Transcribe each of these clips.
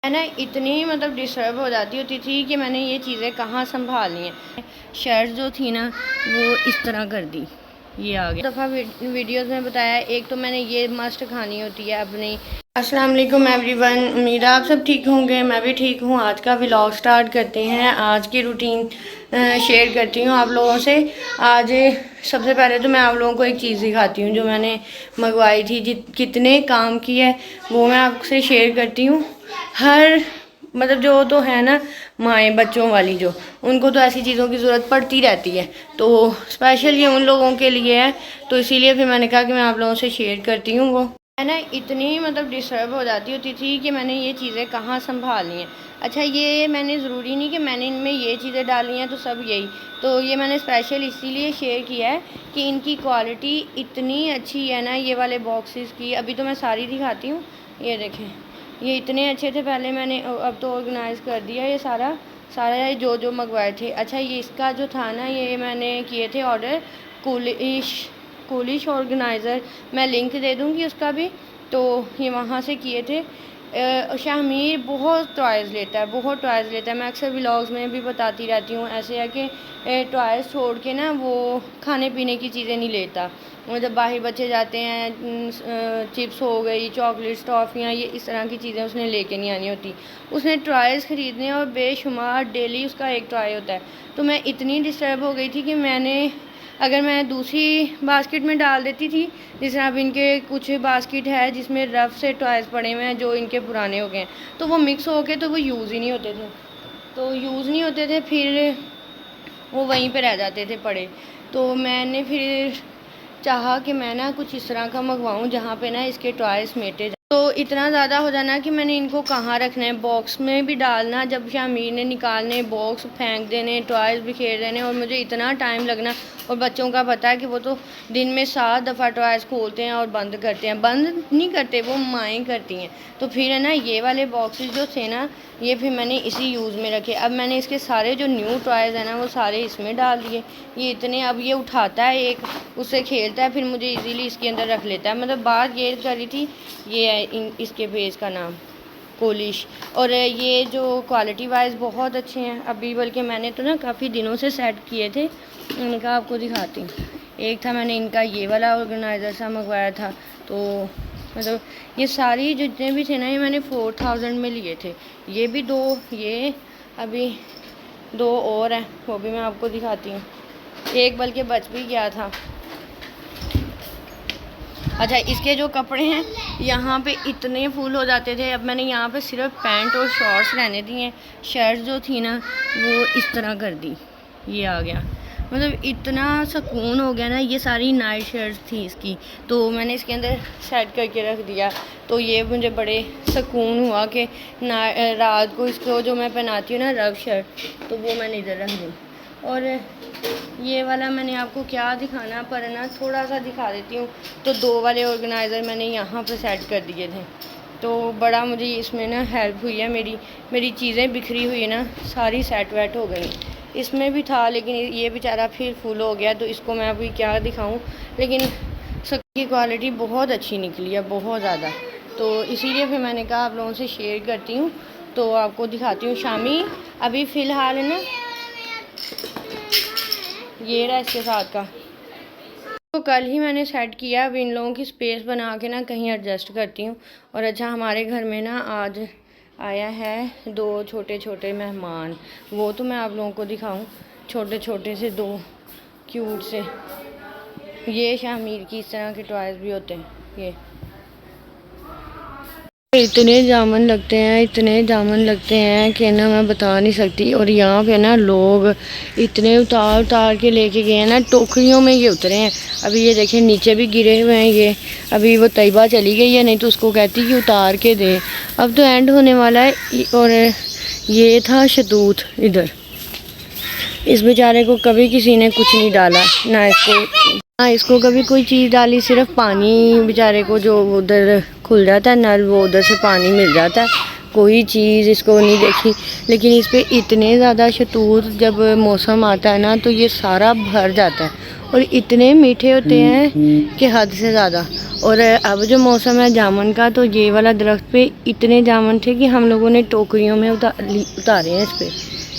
मैं ना इतनी मतलब डिस्टर्ब हो जाती होती थी कि मैंने ये चीज़ें कहाँ संभालनी है। शर्ट जो थी ना वो इस तरह कर दी, ये आ गया। दफ़ा वीडियोस में बताया, एक तो मैंने ये मस्ट खानी होती है अपनी। अस्सलाम वालेकुम एवरीवन, उम्मीद है आप सब ठीक होंगे, मैं भी ठीक हूँ। आज का व्लॉग स्टार्ट करते हैं। आज की रूटीन शेयर करती हूँ आप लोगों से। आज सबसे पहले तो मैं आप लोगों को एक चीज़ दिखाती हूँ जो मैंने मंगवाई थी, कितने काम की है वो मैं आपसे शेयर करती हूँ। हर मतलब जो तो है ना माएँ बच्चों वाली, जो उनको तो ऐसी चीज़ों की ज़रूरत पड़ती रहती है, तो स्पेशल ये उन लोगों के लिए है, तो इसीलिए फिर मैंने कहा कि मैं आप लोगों से शेयर करती हूँ। वो मैं ना इतनी मतलब डिस्टर्ब हो जाती होती थी कि मैंने ये चीज़ें कहाँ संभालनी है। अच्छा, ये मैंने ज़रूरी नहीं कि मैंने इनमें ये चीज़ें डाली हैं तो सब यही, तो ये मैंने स्पेशल इसीलिए शेयर किया है कि इनकी क्वालिटी इतनी अच्छी है ना, ये वाले बॉक्सेस की। अभी तो मैं सारी दिखाती हूँ, ये देखें, ये इतने अच्छे थे। पहले मैंने, अब तो ऑर्गेनाइज़ कर दिया ये सारा सारा जो मंगवाए थे। अच्छा, ये इसका जो था ना, ये मैंने किए थे ऑर्डर कूलिश ऑर्गेनाइज़र, मैं लिंक दे दूँगी उसका भी। तो ये वहाँ से किए थे। शाहमीर बहुत टॉयज़ लेता है, बहुत टॉयज़ लेता है। मैं अक्सर व्लॉग्स में भी बताती रहती हूँ। ऐसे है कि टॉयज़ छोड़ के ना वो खाने पीने की चीज़ें नहीं लेता। और जब बाहर बच्चे जाते हैं, चिप्स हो गई, चॉकलेट्स, टॉफ़ियाँ, ये इस तरह की चीज़ें उसने लेके नहीं आनी होती। उसने टॉयज़ ख़रीदने और बेशुमार डेली उसका एक टॉय होता है। तो मैं इतनी डिस्टर्ब हो गई थी कि अगर मैं दूसरी बास्केट में डाल देती थी, जिस तरह अब इनके कुछ बास्केट है जिसमें रफ से टॉयज़ पड़े हुए हैं जो इनके पुराने हो गए हैं, तो वो मिक्स हो के तो वो यूज़ ही नहीं होते थे, फिर वो वहीं पे रह जाते थे पड़े। तो मैंने फिर चाहा कि मैं ना कुछ इस तरह का मंगवाऊँ जहाँ पे ना इसके टॉयज़ समेटे। तो इतना ज़्यादा हो जाना कि मैंने इनको कहाँ रखना है, बॉक्स में भी डालना, जब शामीर ने निकालने बॉक्स फेंक देने, टॉयज़ बिखेर देने, और मुझे इतना टाइम लगना। और बच्चों का पता है कि वो तो दिन में 7 दफ़ा टॉयज़ खोलते हैं और बंद करते हैं। बंद नहीं करते, वो माएँ करती हैं। तो फिर है ना, ये वाले बॉक्सेस जो थे ना, ये फिर मैंने इसी यूज़ में रखे। अब मैंने इसके सारे जो न्यू टॉयज़ हैं ना, वो सारे इसमें डाल दिए। ये इतने, अब ये उठाता है एक, उससे खेलता है, फिर मुझे इजीली इसके अंदर रख लेता है। मतलब बात ये करी थी, ये है इसके पेज का नाम कोलिश। और ये जो क्वालिटी वाइज बहुत अच्छे हैं। अभी बल्कि मैंने तो ना काफ़ी दिनों से सेट किए थे, मैंने कहा आपको दिखाती हूँ। एक था मैंने इनका ये वाला ऑर्गेनाइज़र सा मंगवाया था, तो मतलब ये सारी जितने भी थे ना, ये मैंने 4000 में लिए थे। ये भी 2, ये अभी 2 और हैं, वो भी मैं आपको दिखाती हूँ। एक बल्कि बच भी गया था। अच्छा, इसके जो कपड़े हैं यहाँ पे इतने फुल हो जाते थे। अब मैंने यहाँ पे सिर्फ पैंट और शॉर्ट्स रहने दिए। शर्ट जो थी ना वो इस तरह कर दी, ये आ गया। मतलब इतना सुकून हो गया ना। ये सारी नाइट शर्ट्स थी इसकी, तो मैंने इसके अंदर सेट करके रख दिया। तो ये मुझे बड़े सुकून हुआ कि रात को इसको जो मैं पहनाती हूँ ना रफ शर्ट, तो वो मैंने इधर रख दी। और ये वाला मैंने आपको क्या दिखाना, पर ना थोड़ा सा दिखा देती हूँ। तो 2 वाले ऑर्गेनाइज़र मैंने यहाँ पे सेट कर दिए थे, तो बड़ा मुझे इसमें ना हेल्प हुई है। मेरी चीज़ें बिखरी हुई है ना, सारी सेट वेट हो गई। इसमें भी था, लेकिन ये बेचारा फिर फुल हो गया, तो इसको मैं अभी क्या दिखाऊँ। लेकिन सबकी क्वालिटी बहुत अच्छी निकली है, बहुत ज़्यादा। तो इसीलिए फिर मैंने कहा आप लोगों से शेयर करती हूँ, तो आपको दिखाती हूँ। शामी अभी फ़िलहाल है ना, ये रहा इसके साथ का। तो कल ही मैंने सेट किया। अब इन लोगों की स्पेस बना के ना कहीं एडजस्ट करती हूँ। और अच्छा, हमारे घर में ना आज आया है 2 छोटे छोटे मेहमान, वो तो मैं आप लोगों को दिखाऊं। छोटे छोटे से 2 क्यूट से, ये शामीर की इस तरह के टॉयज़ भी होते हैं। ये इतने जामन लगते हैं कि ना मैं बता नहीं सकती। और यहाँ पे ना लोग इतने उतार के लेके गए हैं ना, टोकरियों में ये उतरे हैं। अभी ये देखें नीचे भी गिरे हुए हैं। ये अभी वो तैयबा चली गई है, नहीं तो उसको कहती कि उतार के दे। अब तो एंड होने वाला है। और ये था शतूत इधर, इस बेचारे को कभी किसी ने कुछ नहीं डाला, ना इसको कभी कोई चीज़ डाली, सिर्फ पानी बेचारे को जो उधर खुल जाता है नल, वो उधर से पानी मिल जाता है। कोई चीज़ इसको नहीं देखी। लेकिन इस पे इतने ज़्यादा शतूत, जब मौसम आता है ना तो ये सारा भर जाता है। और इतने मीठे होते हैं कि हद से ज़्यादा। और अब जो मौसम है जामुन का, तो ये वाला दरख्त पे इतने जामुन थे कि हम लोगों ने टोकरियों में उतारे हैं इस पे।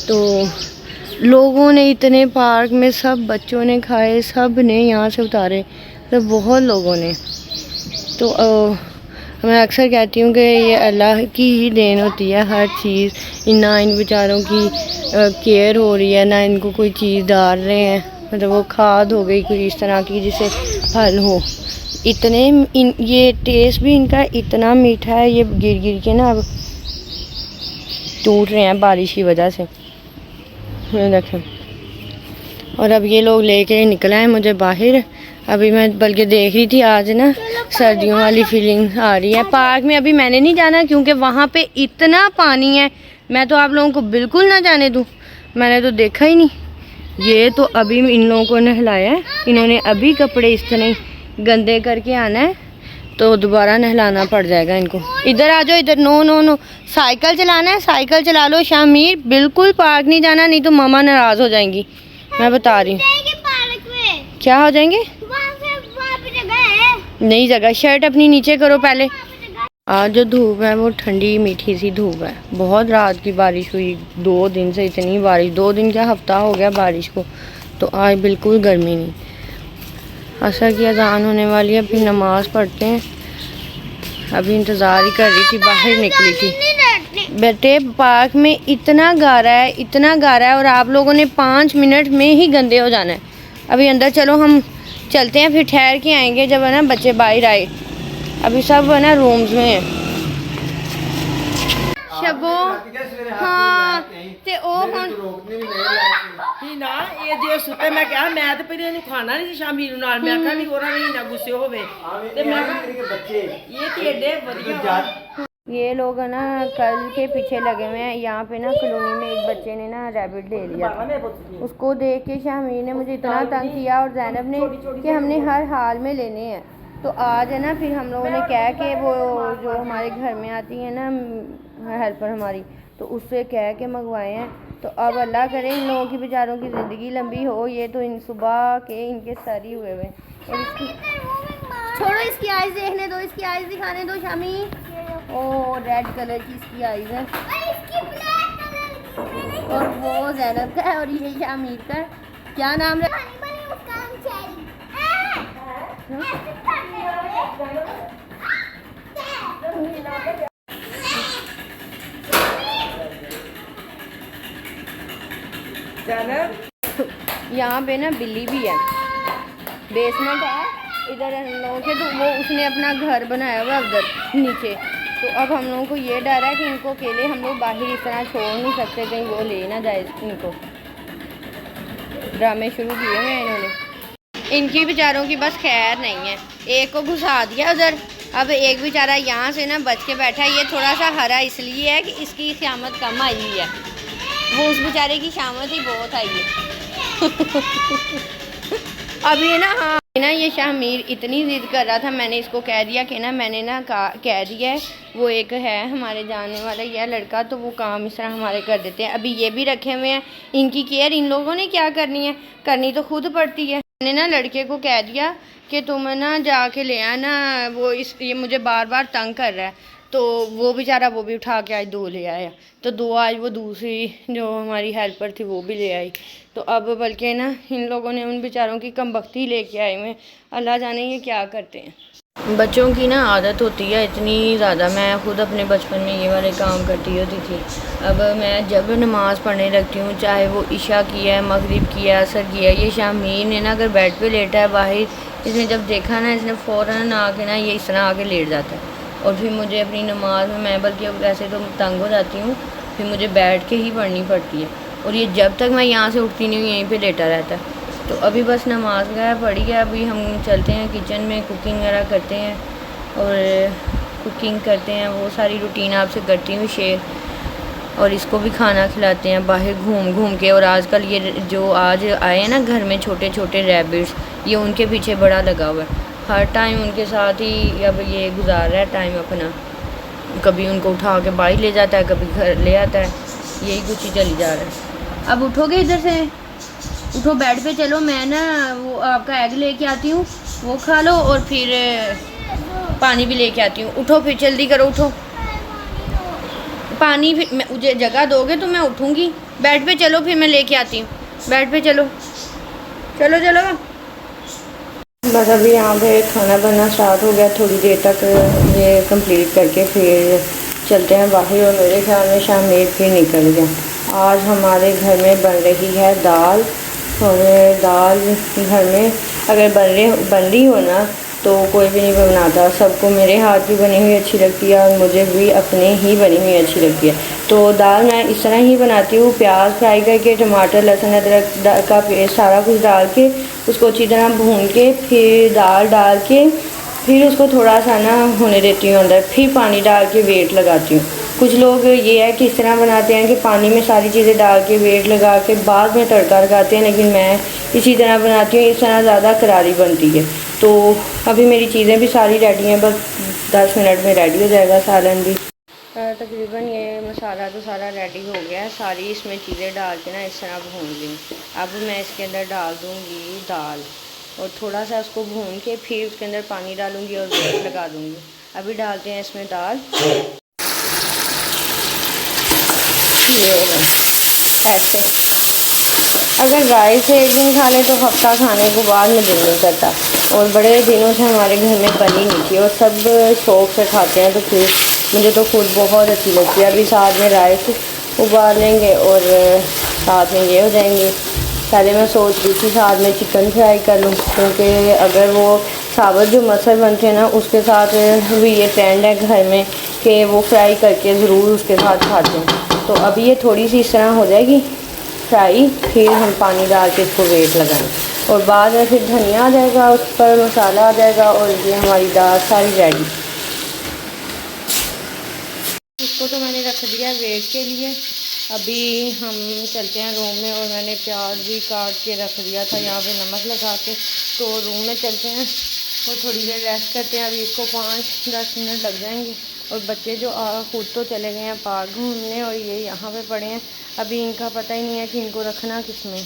तो लोगों ने इतने, पार्क में सब बच्चों ने खाए, सब ने यहाँ से उतारे, तो बहुत लोगों ने। तो मैं अक्सर कहती हूँ कि ये अल्लाह की ही देन होती है हर चीज़। ना इन बेचारों की केयर हो रही है, ना इनको कोई चीज़ डाल रहे हैं, मतलब वो खाद हो गई कोई इस तरह की जिसे फल हो। इतने ये टेस्ट भी इनका इतना मीठा है, ये गिर गिर के ना अब टूट रहे हैं बारिश की वजह से, देखें। और अब ये लोग लेके निकला है मुझे बाहर। अभी मैं बल्कि देख रही थी आज ना सर्दियों वाली फीलिंग आ रही है। पार्क में अभी मैंने नहीं जाना क्योंकि वहाँ पे इतना पानी है, मैं तो आप लोगों को बिल्कुल ना जाने दूँ, मैंने तो देखा ही नहीं। ये तो अभी इन लोगों को नहलाया है, इन्होंने अभी कपड़े इस तरह गंदे करके आना है, तो दोबारा नहलाना पड़ जाएगा इनको। इधर आ जाओ, इधर। नो नो नो, साइकिल चलाना है, साइकिल चला लो शामीर, बिल्कुल पार्क नहीं जाना, नहीं तो मामा नाराज़ हो जाएंगी, मैं बता रही हूँ। क्या हो जाएंगे? नई जगह। शर्ट अपनी नीचे करो पहले। आज जो धूप है वो ठंडी मीठी सी धूप है। बहुत रात की बारिश हुई, 2 दिन से इतनी बारिश, 2 दिन क्या हफ्ता हो गया बारिश को, तो आज बिल्कुल गर्मी नहीं। असर की अजान होने वाली है, फिर नमाज पढ़ते हैं। अभी इंतज़ार ही कर रही थी, बाहर निकली थी। बेटे पार्क में इतना गारा है, इतना गारा है, और आप लोगों ने 5 मिनट में ही गंदे हो जाना है। अभी अंदर चलो, हम चलते हैं, फिर ठहर के आएंगे जब है ना बच्चे बाहर आए। अभी सब है ना रूम्स में है। शबो हाँ ते ओ हुन ही ना ये जे सुते मैं कहा मैं तो फिर इन्हें खाना नहीं शामी नाल मैं कहा नहीं ओरा नहीं ना गुस्से होवे ते मैं बच्चे ये तेडे बढ़िया। ये लोग है ना कल के पीछे लगे हुए हैं। यहाँ पे ना कॉलोनी में एक बच्चे ने ना रैबिट ले लिया था। उसको देख के शामीर ने मुझे इतना तंग किया और जैनब ने कि हमने हर हाल में लेने हैं। तो आज है ना फिर हम लोगों ने कहा कि वो जो हमारे घर में आती है ना हेल्पर हमारी, तो उससे कह के मंगवाए हैं। तो अब अल्लाह करे इन लोगों की बेचारों की ज़िंदगी लंबी हो। ये तो इन सुबह के इनके सर ही हुए हुए। और इसकी छोड़ो, इसकी आइज़ देखने दो, इसकी आइज़ दिखाने दो शामी। ओ रेड कलर की इसकी आइज़ है, और वो जैनब का है, और ये शामीर का। क्या नाम है? यहाँ पे ना बिल्ली भी है, बेसमेंट है इधर हम लोगों के, तो वो उसने अपना घर बनाया हुआ उधर नीचे। तो अब हम लोगों को ये डर है कि इनको अकेले हम लोग बाहर इस तरह छोड़ नहीं सकते, कहीं वो ले ना जाए इनको। ड्रामे शुरू किए हुए हैं इन्होंने। इनकी बेचारों की बस खैर नहीं है। एक को घुसा दिया उधर, अब एक बेचारा यहाँ से ना बच के बैठा है। ये थोड़ा सा हरा इसलिए है कि इसकी क़यामत कम आई हुई है, वो उस बेचारे की शामत ही बहुत आई है। अभी ना हाँ ना ये शामीर इतनी ज़िद कर रहा था, मैंने इसको कह दिया कि ना मैंने ना कह दिया है, वो एक है हमारे जानने वाला यह लड़का, तो वो काम इस तरह हमारे कर देते हैं। अभी ये भी रखे हुए हैं, इनकी केयर इन लोगों ने क्या करनी है, करनी तो खुद पड़ती है। मैंने ना लड़के को कह दिया कि तुम ना जाके ले आना, वो ये मुझे बार बार तंग कर रहा है। तो वो बेचारा वो भी उठा के आज 2 ले आया, तो 2 आज वो दूसरी जो हमारी हेल्पर थी वो भी ले आई। तो अब बल्कि ना इन लोगों ने उन बेचारों की कमबख्ती लेके आए हुए। अल्लाह जाने ये क्या करते हैं। बच्चों की ना आदत होती है इतनी ज़्यादा। मैं खुद अपने बचपन में ये वाले काम करती होती थी। अब मैं जब नमाज़ पढ़ने लगती हूँ, चाहे वो इशा की है, मगरिब की है, असर की है, ये शामीर ने ना अगर बेड पे लेटा है बाहर, इसने जब देखा ना, इसने फ़ौरन आके ना ये इस तरह आके लेट जाता है। और फिर मुझे अपनी नमाज में, मैं बल्कि वैसे तो तंग हो जाती हूँ, फिर मुझे बैठ के ही पढ़नी पड़ती है। और ये जब तक मैं यहाँ से उठती नहीं हूँ यहीं पे लेटा रहता है। तो अभी बस नमाज वगैरह पढ़ी है, अभी हम चलते हैं किचन में, कुकिंग वगैरह करते हैं और कुकिंग करते हैं। वो सारी रूटीन आपसे करती हूँ शेयर, और इसको भी खाना खिलाते हैं बाहर घूम घूम के। और आजकल ये जो आज आए हैं ना घर में छोटे छोटे रैबिट्स, ये उनके पीछे बड़ा लगा हुआ है। हर टाइम उनके साथ ही अब ये गुजार रहा है टाइम अपना। कभी उनको उठा के बाहर ले जाता है, कभी घर ले आता है, यही कुछ ही चली जा रहा है। अब उठोगे इधर से, उठो बेड पे चलो, मैं ना वो आपका एग लेके आती हूँ, वो खा लो और फिर पानी भी लेके आती हूँ। उठो फिर, जल्दी करो, उठो। पानी फिर मुझे जगह दोगे तो मैं उठूँगी। बेड पे चलो, फिर मैं लेके आती हूँ। बेड पे चलो, चलो चलो। बस अभी यहाँ पे खाना बनना स्टार्ट हो गया। थोड़ी देर तक ये कंप्लीट करके फिर चलते हैं बाहर। और मेरे ख्याल में शामिर फिर निकल गया। आज हमारे घर में बन रही है दाल। और दाल घर में अगर बन रही हो ना तो कोई भी नहीं बनाता। सबको मेरे हाथ की बनी हुई अच्छी लगती है और मुझे भी अपने ही बनी हुई अच्छी लगती है। तो दाल मैं इस तरह ही बनाती हूँ, प्याज फ्राई करके, टमाटर लहसुन अदरक का पेस्ट सारा कुछ डाल के उसको अच्छी तरह भून के फिर दाल डाल के फिर उसको थोड़ा सा ना होने देती हूँ अंदर, फिर पानी डाल के वेट लगाती हूँ। कुछ लोग ये है कि इस तरह बनाते हैं कि पानी में सारी चीज़ें डाल के वेट लगा के बाद में तड़का लगाते हैं, लेकिन मैं इसी तरह बनाती हूँ। इस तरह ज़्यादा करारी बनती है। तो अभी मेरी चीज़ें भी सारी रेडी हैं, बस 10 मिनट में रेडी हो जाएगा सालन भी। तकरीबन ये मसाला तो सारा रेडी हो गया है। सारी इसमें चीज़ें डाल के ना इस तरह भून ली। अब मैं इसके अंदर डाल दूँगी दाल और थोड़ा सा उसको भून के फिर उसके अंदर पानी डालूँगी और वेट लगा दूँगी। अभी डालते हैं इसमें दाल। ये ऐसे अगर राइस एक दिन खा लें तो हफ्ता खाने को बाद में दिल नहीं करता। और बड़े दिनों से हमारे घर में बनी नहीं थी और सब शौक़ से खाते हैं, तो फिर मुझे तो खुद बहुत अच्छी लगती है। अभी साथ में राइस उबाल लेंगे और साथ में ये हो जाएंगे। पहले मैं सोच रही थी साथ में चिकन फ्राई कर लूँ, क्योंकि अगर वो साबुत जो मसल बनते हैं ना उसके साथ भी ये ट्रेंड है घर में कि वो फ्राई करके ज़रूर उसके साथ खाते हैं। तो अभी ये थोड़ी सी इस तरह हो जाएगी फ्राई, फिर हम पानी डाल के इसको वेट लगाएं और बाद में फिर धनिया आ जाएगा, उस पर मसाला आ जाएगा और ये हमारी दाल सारी रेडी। इसको तो मैंने रख दिया वेट के लिए। अभी हम चलते हैं रूम में और मैंने प्याज भी काट के रख दिया था यहाँ पे नमक लगा के। तो रूम में चलते हैं और थोड़ी देर रेस्ट करते हैं। अभी इसको 5-10 मिनट लग जाएंगे। और बच्चे जो खुद तो चले गए हैं पार्क घूमने और ये यहाँ पे पड़े हैं। अभी इनका पता ही नहीं है कि इनको रखना किस में।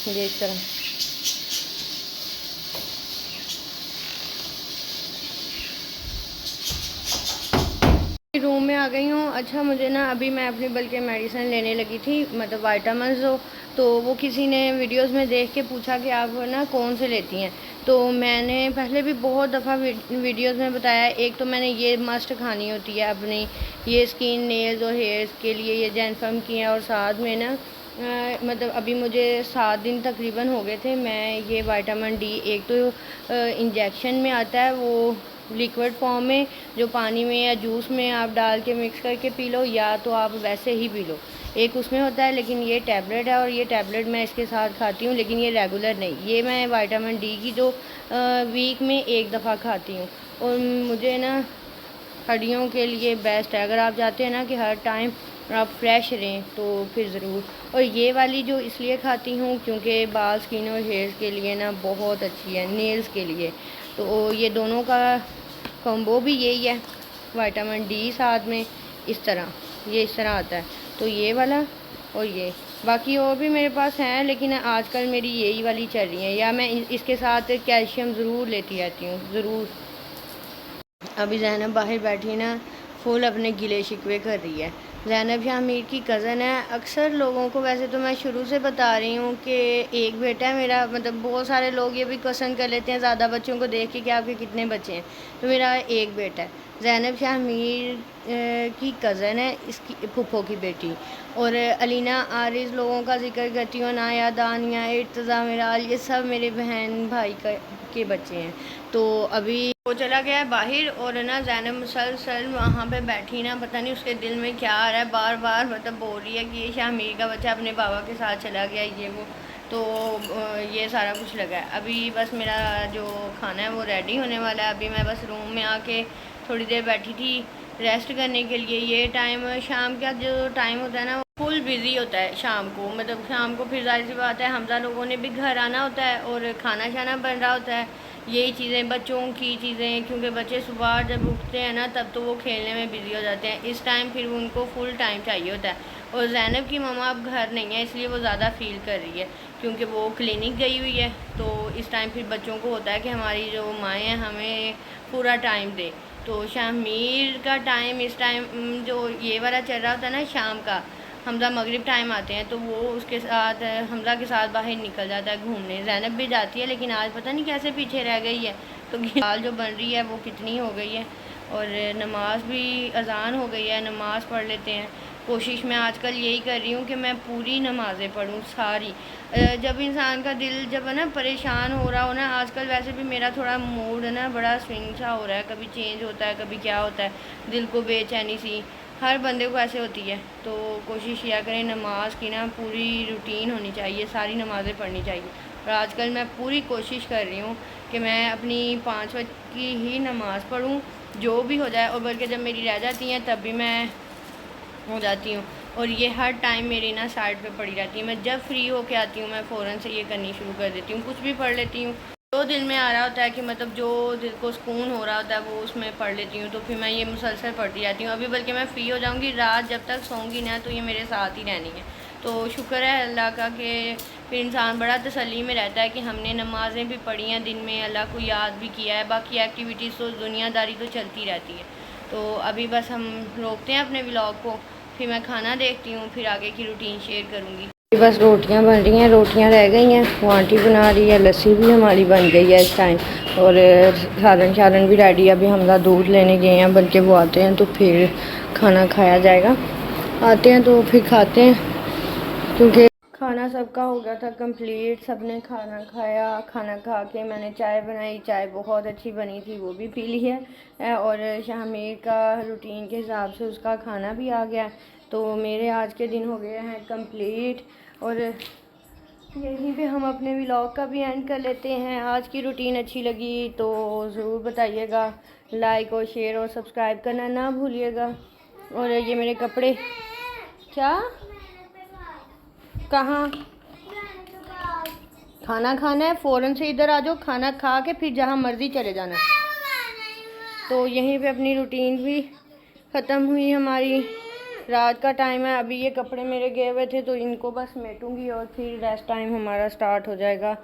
ये इस तरह रूम में आ गई हूँ। अच्छा मुझे ना अभी मैं अपनी बल्कि मेडिसिन लेने लगी थी, मतलब वाइटामिन हो। तो वो किसी ने वीडियोस में देख के पूछा कि आप ना कौन से लेती हैं। तो मैंने पहले भी बहुत दफ़ा वीडियोस में बताया। एक तो मैंने ये मस्ट खानी होती है अपनी ये स्किन नेल्स और हेयर्स के लिए, ये जैनफर्म की है। और साथ में ना मतलब अभी मुझे 7 दिन तकरीबन हो गए थे। मैं ये विटामिन डी एक तो इंजेक्शन में आता है, वो लिक्विड फॉर्म में जो पानी में या जूस में आप डाल के मिक्स करके पी लो, या तो आप वैसे ही पी लो। एक उसमें होता है, लेकिन ये टैबलेट है और ये टैबलेट मैं इसके साथ खाती हूँ, लेकिन ये रेगुलर नहीं। ये मैं विटामिन डी की जो वीक में एक दफ़ा खाती हूँ। और मुझे ना हड्डियों के लिए बेस्ट है। अगर आप चाहते हैं ना कि हर टाइम आप फ्रेश रहें तो फिर ज़रूर। और ये वाली जो इसलिए खाती हूँ क्योंकि बाल स्किन और हेयर्स के लिए ना बहुत अच्छी है, नेल्स के लिए। तो ये दोनों का कॉम्बो भी यही है, विटामिन डी साथ में इस तरह, ये इस तरह आता है। तो ये वाला और ये बाकी और भी मेरे पास हैं, लेकिन आजकल मेरी यही वाली चल रही है। या मैं इसके साथ कैल्शियम ज़रूर लेती रहती हूँ, ज़रूर। अभी ज़ैनब बाहर बैठी ना फुल अपने गिले शिकवे कर रही है। ज़ैनब शामिर की कज़न है। अक्सर लोगों को, वैसे तो मैं शुरू से बता रही हूँ कि एक बेटा है मेरा, मतलब बहुत सारे लोग ये भी क्वेश्चन कर लेते हैं ज़्यादा बच्चों को देख के कि आपके कितने बच्चे हैं। तो मेरा एक बेटा है। ज़ैनब शामिर की कज़न है, इसकी फूफो की बेटी। और अलीना आरिज़ लोगों का जिक्र करती हूँ, नाया, दानिया, इर्तज़ा, मिराल, ये सब मेरे बहन भाई के बच्चे हैं। तो अभी वो चला गया है बाहर और ना ज़ैनब मुसलसल वहाँ पे बैठी ना, पता नहीं उसके दिल में क्या आ रहा है, बार बार मतलब बोल रही है कि ये शामिर का बच्चा अपने बाबा के साथ चला गया, ये वो। तो ये सारा कुछ लगा है। अभी बस मेरा जो खाना है वो रेडी होने वाला है। अभी मैं बस रूम में आके थोड़ी देर बैठी थी रेस्ट करने के लिए। ये टाइम शाम का जो टाइम होता है ना फुल बिज़ी होता है शाम को। मतलब शाम को फिर जाहिर सी बात है हमजा लोगों ने भी घर आना होता है और खाना शाना बन रहा होता है, यही चीज़ें बच्चों की चीज़ें। क्योंकि बच्चे सुबह जब उठते हैं ना तब तो वो खेलने में बिज़ी हो जाते हैं, इस टाइम फिर उनको फुल टाइम चाहिए होता है। और ज़ैनब की मम्मा अब घर नहीं है, इसलिए वो ज़्यादा फील कर रही है क्योंकि वो क्लिनिक गई हुई है। तो इस टाइम फिर बच्चों को होता है कि हमारी जो माएँ हैं हमें पूरा टाइम दे। तो शामीर का टाइम इस टाइम जो ये वाला चल रहा होता है ना शाम का, हमजा मगरिब टाइम आते हैं तो वो उसके साथ हमजा के साथ बाहर निकल जाता है घूमने। ज़ैनब भी जाती है लेकिन आज पता नहीं कैसे पीछे रह गई है। तो दाल जो बन रही है वो कितनी हो गई है, और नमाज भी अज़ान हो गई है, नमाज पढ़ लेते हैं। कोशिश मैं आजकल यही कर रही हूँ कि मैं पूरी नमाज़ें पढ़ूँ सारी। जब इंसान का दिल जब है ना परेशान हो रहा हो ना, आजकल वैसे भी मेरा थोड़ा मूड है ना बड़ा स्विंग सा हो रहा है, कभी चेंज होता है कभी क्या होता है, दिल को बेचैनी सी हर बंदे को ऐसे होती है। तो कोशिश किया करें नमाज की ना पूरी रूटीन होनी चाहिए, सारी नमाज़ें पढ़नी चाहिए। और आजकल मैं पूरी कोशिश कर रही हूँ कि मैं अपनी 5 वक्त की ही नमाज़ पढ़ूँ, जो भी हो जाए। और बल्कि जब मेरी रह जाती हैं तब भी मैं हो जाती हूँ, और ये हर टाइम मेरी ना साइड पे पड़ी रहती है। मैं जब फ्री होके आती हूँ मैं फ़ौरन से ये करनी शुरू कर देती हूँ, कुछ भी पढ़ लेती हूँ। जो दिल में आ रहा होता है कि मतलब जो दिल को सुकून हो रहा होता है वो उसमें पढ़ लेती हूँ, तो फिर मैं ये मुसलसल पढ़ती रहती हूँ। अभी बल्कि मैं फ़्री हो जाऊँगी, रात जब तक सोऊंगी ना तो ये मेरे साथ ही रहनी है। तो शुक्र है अल्लाह का कि फिर इंसान बड़ा तसल्ली में रहता है कि हमने नमाज़ें भी पढ़ी हैं, दिन में अल्लाह को याद भी किया है। बाकी एक्टिविटीज़ तो दुनियादारी तो चलती रहती है। तो अभी बस हम रोकते हैं अपने व्लॉग को, फिर मैं खाना देखती हूँ, फिर आगे की रूटीन शेयर करूँगी। बस रोटियां बन रही हैं, रोटियां रह गई हैं, वो आंटी बना रही है, लस्सी भी हमारी बन गई है इस टाइम, और सालन भी रेडी है। अभी हमला दूध लेने गए हैं, बल्कि वो आते हैं तो फिर खाना खाया जाएगा। आते हैं तो फिर खाते हैं, क्योंकि खाना सबका हो गया था कंप्लीट, सबने खाना खाया। खाना खा के मैंने चाय बनाई, चाय बहुत अच्छी बनी थी, वो भी पी ली है। और शामीर का रूटीन के हिसाब से उसका खाना भी आ गया। तो मेरे आज के दिन हो गए हैं कंप्लीट, और यहीं पे हम अपने व्लॉग का भी एंड कर लेते हैं। आज की रूटीन अच्छी लगी तो ज़रूर बताइएगा, लाइक और शेयर और सब्सक्राइब करना ना भूलिएगा। और ये मेरे कपड़े क्या कहाँ खाना खाना है, फ़ौरन से इधर आ जाओ, खाना खा के फिर जहाँ मर्ज़ी चले जाना। तो यहीं पे अपनी रूटीन भी ख़त्म हुई हमारी। रात का टाइम है, अभी ये कपड़े मेरे गए हुए थे तो इनको बस समेटूंगी और फिर रेस्ट टाइम हमारा स्टार्ट हो जाएगा।